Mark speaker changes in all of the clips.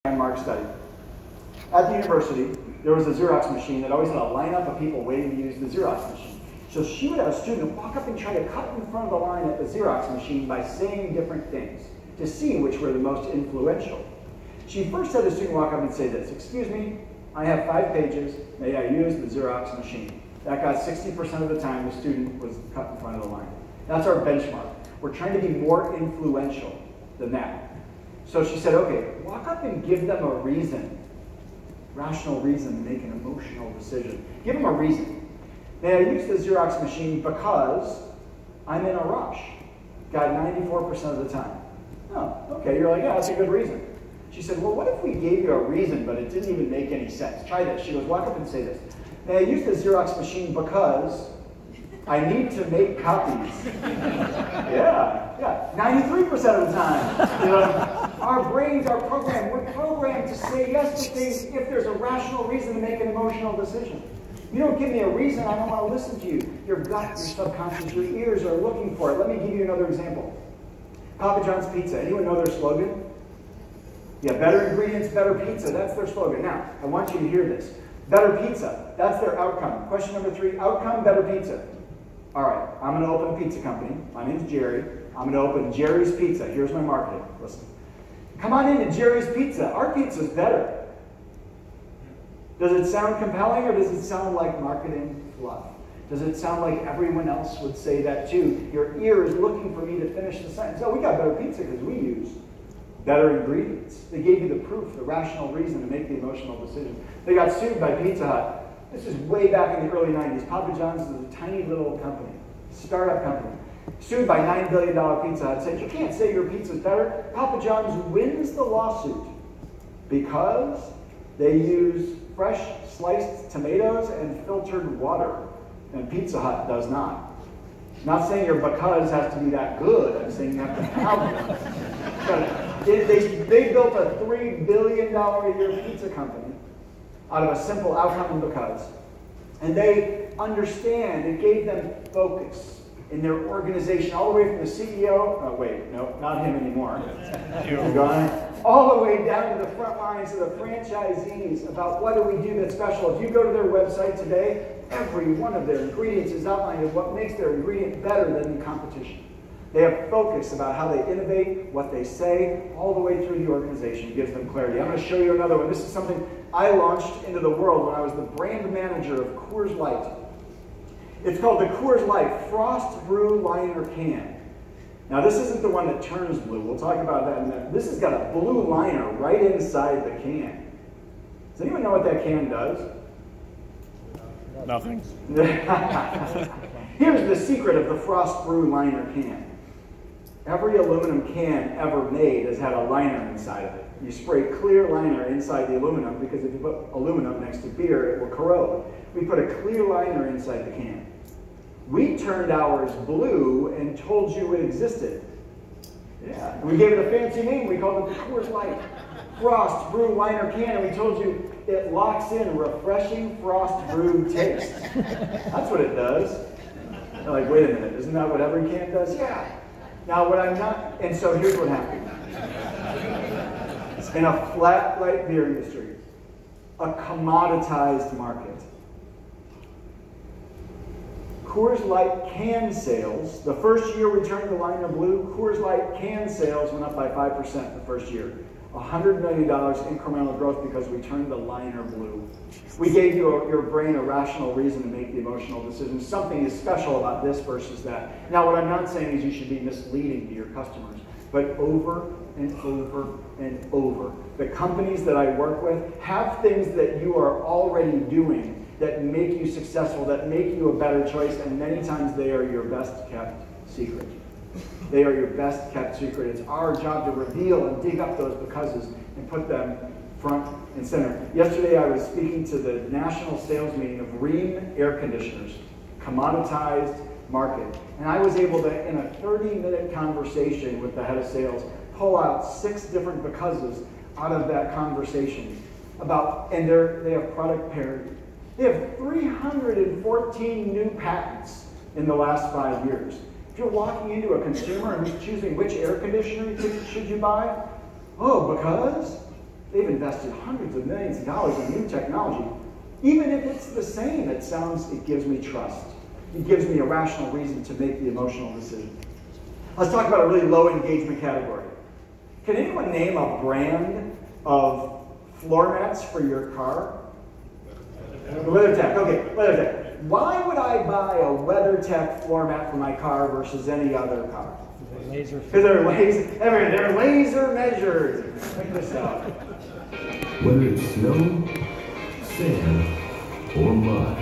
Speaker 1: landmark study. At the university, there was a Xerox machine that always had a lineup of people waiting to use the Xerox machine. So she would have a student walk up and try to cut in front of the line at the Xerox machine by saying different things to see which were the most influential. She first had the student walk up and say this: "Excuse me, I have 5 pages, may I use the Xerox machine?" That got 60% of the time the student was cut in front of the line. That's our benchmark. We're trying to be more influential than that. So she said, okay, walk up and give them a reason, rational reason to make an emotional decision. Give them a reason. May I use the Xerox machine because I'm in a rush? Got 94% of the time. Oh, okay, you're like, yeah, that's a good reason. She said, well, what if we gave you a reason, but it didn't even make any sense? Try this. She goes, walk up and say this. May I use the Xerox machine because I need to make copies? Yeah, 93% of the time. You know, our brains are programmed. We're programmed to say yes to things if there's a rational reason to make an emotional decision. You don't give me a reason, I don't want to listen to you. Your gut, your subconscious, your ears are looking for it. Let me give you another example. Papa John's Pizza. Anyone know their slogan? Yeah, better ingredients, better pizza. That's their slogan. Now, I want you to hear this. Better pizza. That's their outcome. Question number 3, outcome, better pizza. All right, I'm going to open a pizza company. My name's Gerry. I'm going to open Gerry's Pizza. Here's my marketing. Listen. Come on into Gerry's Pizza. Our pizza's better. Does it sound compelling, or does it sound like marketing fluff? Does it sound like everyone else would say that too? Your ear is looking for me to finish the sentence. Oh, we got better pizza because we use better ingredients. They gave you the proof, the rational reason to make the emotional decision. They got sued by Pizza Hut. This is way back in the early 90s. Papa John's is a tiny little company, startup company. Sued by $9 billion Pizza Hut. Said, you can't say your pizza's better. Papa John's wins the lawsuit because they use fresh sliced tomatoes and filtered water, and Pizza Hut does not. Not saying your because has to be that good. I'm saying you have to have it. But they built a $3 billion a year pizza company out of a simple outcome and because. And they understand, it gave them focus in their organization, all the way from the CEO, oh wait, no, not him anymore. All the way down to the front lines of the franchisees about what do we do that's special. If you go to their website today, every one of their ingredients is outlined as what makes their ingredient better than the competition. They have focus about how they innovate, what they say, all the way through the organization. It gives them clarity. I'm going to show you another one. This is something I launched into the world when I was the brand manager of Coors Light. It's called the Coors Light Frost Brew Liner Can. Now, this isn't the one that turns blue. We'll talk about that in a minute. This has got a blue liner right inside the can. Does anyone know what that can does?
Speaker 2: Nothing.
Speaker 1: Here's the secret of the Frost Brew Liner Can. Every aluminum can ever made has had a liner inside of it. You spray clear liner inside the aluminum because if you put aluminum next to beer, it will corrode. We put a clear liner inside the can. We turned ours blue and told you it existed. Yeah. We gave it a fancy name. We called it the Coors Light Frost Brew Liner Can, and we told you it locks in refreshing frost brewed taste. That's what it does. You're like, wait a minute, isn't that what every can does? Yeah. Now, what I'm not, and so here's what happened. In a flat light beer industry, a commoditized market, Coors Light can sales, the first year we turned the liner blue, Coors Light can sales went up by 5% the first year. $100 million incremental growth because we turned the liner blue. We gave your brain a rational reason to make the emotional decision. Something is special about this versus that. Now, what I'm not saying is you should be misleading to your customers, but over and over and over, the companies that I work with have things that you are already doing that make you successful, that make you a better choice, and many times they are your best kept secret. They are your best kept secret. It's our job to reveal and dig up those becauses and put them front and center. Yesterday I was speaking to the national sales meeting of Rheem air conditioners, commoditized market. And I was able to, in a 30-minute conversation with the head of sales, pull out 6 different becauses out of that conversation about, and they have product parity. They have 314 new patents in the last 5 years. If you're walking into a consumer and choosing which air conditioner should you buy, oh, because They've invested hundreds of millions of dollars in new technology. Even if it's the same, it gives me trust. It gives me a rational reason to make the emotional decision. Let's talk about a really low engagement category. Can anyone name a brand of floor mats for your car? Weathertech. Okay, Weathertech. Why would I buy a Weathertech floor mat for my car versus any other car? Because they're laser measured. Check this out.
Speaker 2: Whether it's snow, sand, or mud,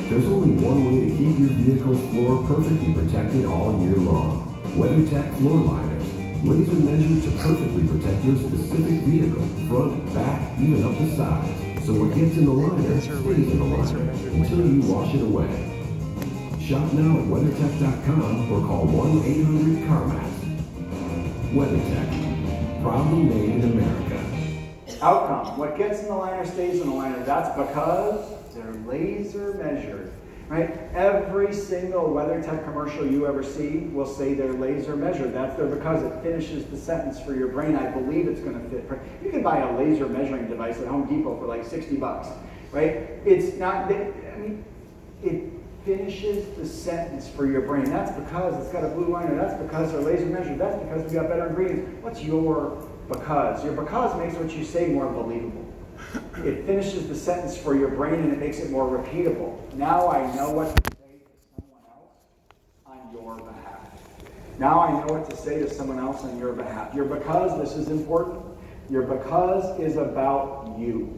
Speaker 2: there's only one way to keep your vehicle's floor perfectly protected all year long. Weathertech floor liners, laser measured to perfectly protect your specific vehicle, front, back, even up the sides. So what gets in the liner stays in the liner until you wash it away. Shop now at weathertech.com or call 1-800-CarMats. WeatherTech, proudly made in America.
Speaker 1: Outcome. What gets in the liner stays in the liner. That's because they're laser measured, right? Every single WeatherTech commercial you ever see will say they're laser measured. That's there because it finishes the sentence for your brain. I believe it's going to fit. You can buy a laser measuring device at Home Depot for like $60, right? It's not, I mean, it finishes the sentence for your brain. That's because it's got a blue liner. That's because they're laser measured. That's because we got better ingredients. What's your because? Your because makes what you say more believable. It finishes the sentence for your brain and it makes it more repeatable. Now I know what to say to someone else on your behalf. Now I know what to say to someone else on your behalf. Your because, this is important. Your because is about you.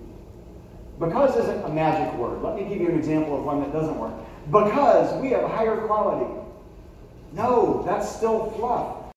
Speaker 1: Because isn't a magic word. Let me give you an example of one that doesn't work. Because we have higher quality. No, that's still fluff.